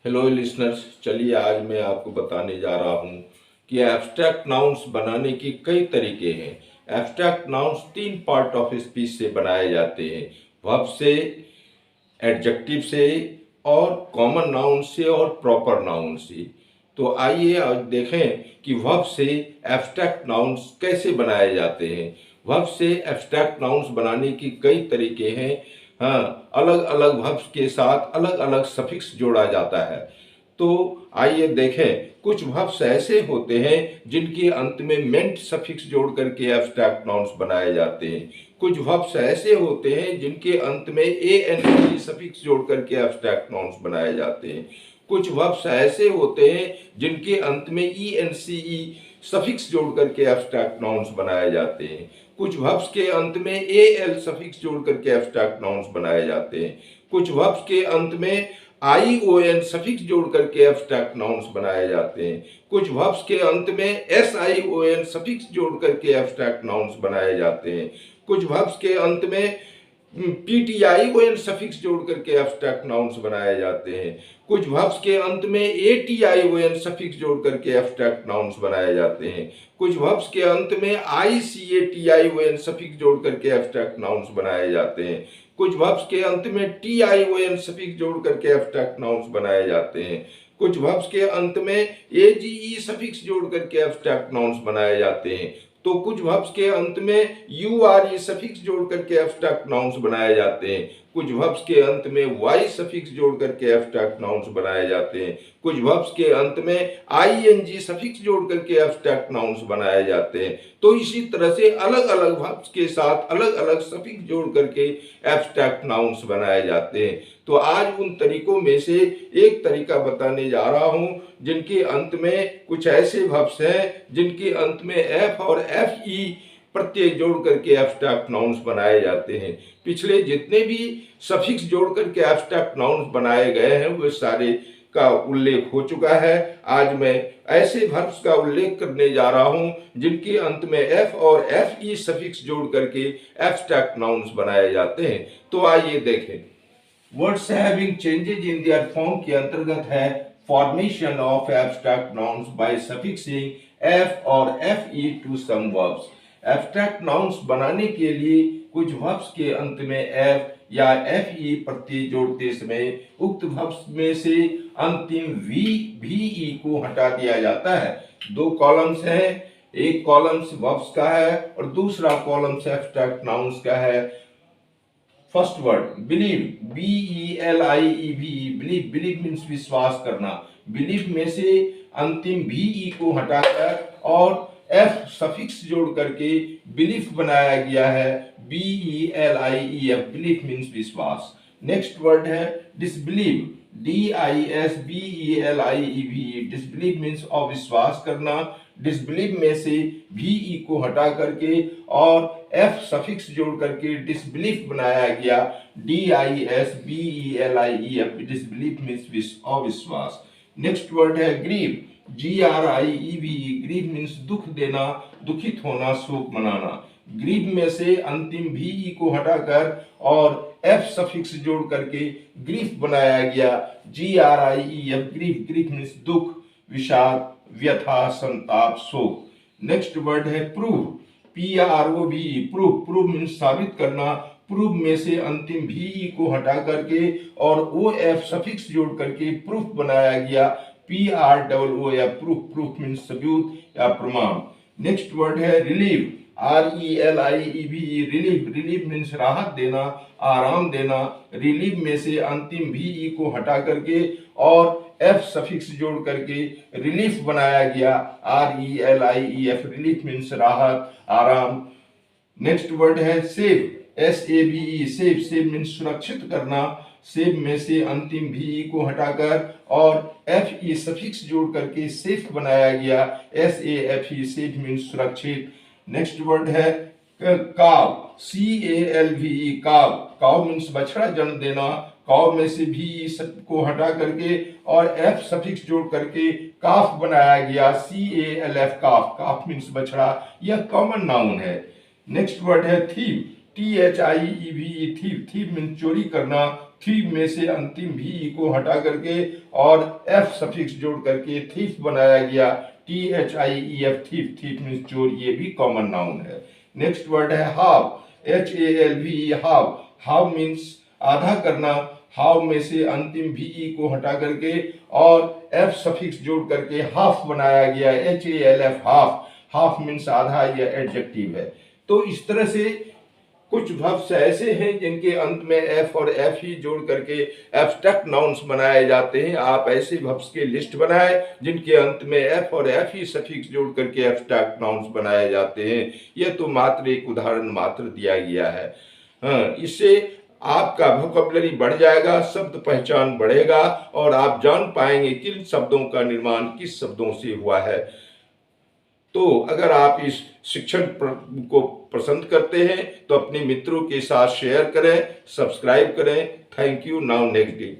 Hello listeners, चलिए आज मैं आपको बताने जा रहा हूँ कि एब्स्ट्रैक्ट नाउन्स बनाने की कई तरीके हैं। एब्स्ट्रैक्ट नाउन्स तीन पार्ट ऑफ स्पीच से बनाए जाते हैं, वर्ब से, एडजेक्टिव से और कॉमन नाउन से और प्रॉपर नाउन से। तो आइए आज देखें कि वर्ब से एब्स्ट्रैक्ट नाउन्स कैसे बनाए जाते हैं। वर्ब से एब्स्ट्रैक्ट नाउन्स बनाने की कई तरीके हैं। हाँ, अलग अलग वर्ब्स के साथ अलग अलग सफिक्स जोड़ा जाता है। तो आइए देखें, कुछ वर्ब्स ऐसे होते हैं जिनके अंत में मेंट सफिक्स जोड़ करके एब्स्ट्रैक्ट नाउन्स बनाए जाते हैं। कुछ वर्ब्स ऐसे होते हैं जिनके अंत में ए एन ई सफिक्स जोड़ करके एब्स्ट्रैक्ट नाउन्स बनाए जाते हैं। कुछ वर्ब्स ऐसे होते हैं जिनके अंत में ई एन सी ई सफिक्स जोड़ करके एब्स्ट्रैक्ट नाउन्स बनाए जाते हैं। कुछ वर्ब्स के अंत में ए एल सफिक्स जोड़ करके एब्स्ट्रैक्ट नाउन्स बनाए जाते हैं। कुछ वर्ब्स के अंत में आई ओ एन सफिक्स जोड़ करके एब्स्ट्रैक्ट नाउन्स बनाए जाते हैं। कुछ वर्ब्स के अंत में S I O N suffix जोड़ करके एब्स्ट्रैक्ट नाउन्स बनाए जाते हैं। कुछ वर्ब्स के अंत में पीटीआई ओ एन सफिक्स जोड़ करके एब्स्ट्रैक्ट नाउन्स बनाए जाते हैं। कुछ वर्ब्स के अंत में एटीआई ओ एन सफिक्स जोड़ करके एब्स्ट्रैक्ट नाउन्स बनाए जाते हैं। कुछ वर्ब्स के अंत में I C A T I O N suffix जोड़ करके एब्स्ट्रैक्ट नाउन्स बनाए जाते हैं। कुछ वर्ब्स के अंत में T I O N suffix जोड़ करके एब्स्ट्रैक्ट नाउन्स बनाए जाते हैं। कुछ वर्ब्स के अंत में ए जी ई सफिक्स जोड़ करके एब्स्ट्रैक्ट नाउन्स बनाए जाते हैं। तो कुछ वर्ब्स के अंत में यू आर ई सफिक्स जोड़ करके एब्स्ट्रैक्ट नाउन्स बनाए जाते हैं। कुछ वर्ब्स के अंत में वाई सफिक्स जोड़ करके एब्स्ट्रैक्ट नाउन्स बनाए जाते हैं। कुछ वर्ब्स के अंत में आई एन जी सफिक्स जोड़ करके एब्स्ट्रैक्ट नाउन्स बनाए जाते हैं। तो इसी तरह से अलग अलग वर्ब्स के साथ अलग अलग सफिक्स जोड़ करके एब्स्ट्रैक्ट नाउन्स बनाए जाते हैं। तो आज उन तरीकों में से एक तरीका बताने जा रहा हूं जिनके अंत में कुछ ऐसे वर्ब्स हैं जिनके अंत में एफ और एफ ई प्रत्यय जोड़ करके एब्स्ट्रैक्ट नाउन्स बनाए जाते हैं। पिछले जितने भी सफिक्स जोड़ करके एब्स्ट्रैक्ट नाउन्स बनाए गए हैं वे सारे का उल्लेख हो चुका है। आज मैं ऐसे वर्ब्स का उल्लेख करने जा रहा हूं जिनके अंत में एफ और एफ ई सफिक्स जोड़ करके एब्स्ट्रैक्ट नाउन्स बनाए जाते हैं। तो आइए देखें। Words having changes in their form के अंतर्गत है formation of abstract nouns by suffixing F और F E to some verbs. Abstract nouns बनाने के लिए कुछ वर्ब्स के अंत में एफ या एफ ई प्रत्यय जोड़ते समय उक्त वर्ब्स में से अंतिम वी भी ई को हटा दिया जाता है। दो कॉलम्स हैं, एक कॉलम्स वर्ब्स का है और दूसरा कॉलम्स एब्स्ट्रैक्ट नाउन्स का है। First word believe, B E L I E V, believe, believe means विश्वास करना। बिलीव में से अंतिम भी ई को हटाकर और एफ सफिक्स जोड़ करके बिलीफ बनाया गया है, B E L I E F, belief means विश्वास। नेक्स्ट वर्ड है disbelieve, D I S B E L I E V, disbelieve means अविश्वास करना। डिसबिलीव में से भी ई को हटा करके और एफ सफिक्स जोड़ करके डिसबिलीफ बनाया गया, D I S B E L I E F, disbelief means अविश्वास। नेक्स्ट वर्ड है grieve, G R I E V, grieve means दुख देना, दुखित होना, शोक मनाना। ग्रीव में से अंतिम भी ई को हटाकर और एफ सफिक्स जोड़ करके ग्रीफ बनाया गया, G R I E F, grief, grief means दुख, विषाद, व्यथा, संताप, शोक। नेक्स्ट वर्ड है prove, P R O V, prove, prove means साबित करना। प्रूव में से अंतिम भी ई को हटा करके और ओ एफ सफिक्स जोड़ करके प्रूफ बनाया गया, P R double O F, proof, proof means सबूत या प्रमाण। नेक्स्ट वर्ड है relieve, R E L I E V, relief, relief means राहत देना, आराम देना। रिलीव में से अंतिम भी ई को हटा करके और एफ सफिक्स जोड़ करके रिलीफ बनाया गया, R E L I E F, relief means राहत, आराम। नेक्स्ट वर्ड है save, S A B E, save, save means सुरक्षित करना। सेव में से अंतिम भी ई को हटाकर और एफ ई सफिक्स जोड़ करके सेफ बनाया गया, S A F E, safe means सुरक्षित। नेक्स्ट वर्ड है काव, सी ए एल वी ई, काव, काव मीन्स बछड़ा जन्म देना। काव में से भी को हटा करके और एफ सफिक्स जोड़ करके काफ बनाया गया, C A L F, calf, calf means बछड़ा। यह कॉमन नाउन है। नेक्स्ट वर्ड है thieve, T H I E V E, thieve, thieve means चोरी करना। थीव में से अंतिम भी को हटा करके और एफ सफिक्स जोड़ करके थीफ बनाया गया, THIEF, थीफ, थीफ मीन्स चोर, ये भी कॉमन नाउन है। नेक्स्ट वर्ड है हाव, HALV, हाव, हाव मीन्स आधा करना, हाव में से अंतिम भी को हटा करके और एफ सफिक्स जोड़ करके हाफ बनाया गया, HALF, हाफ, हाफ मीन्स आधा, यह एडजेक्टिव है। तो इस तरह से कुछ वर्ब्स ऐसे हैं जिनके अंत में एफ और एफ ही जोड़ करके एब्स्ट्रैक्ट नाउन्स बनाए जाते हैं। आप ऐसे वर्ब्स के लिस्ट बनाएं जिनके अंत में एफ और एफ ही सफिक्स जोड़ करके एब्स्ट्रैक्ट नाउन्स बनाए जाते हैं। यह तो मात्र एक उदाहरण मात्र दिया गया है। हाँ, इससे आपका वोकैबुलरी बढ़ जाएगा, शब्द पहचान बढ़ेगा और आप जान पाएंगे किन शब्दों का निर्माण किस शब्दों से हुआ है। तो अगर आप इस शिक्षण को पसंद करते हैं तो अपने मित्रों के साथ शेयर करें, सब्सक्राइब करें। Thank you. Now next day.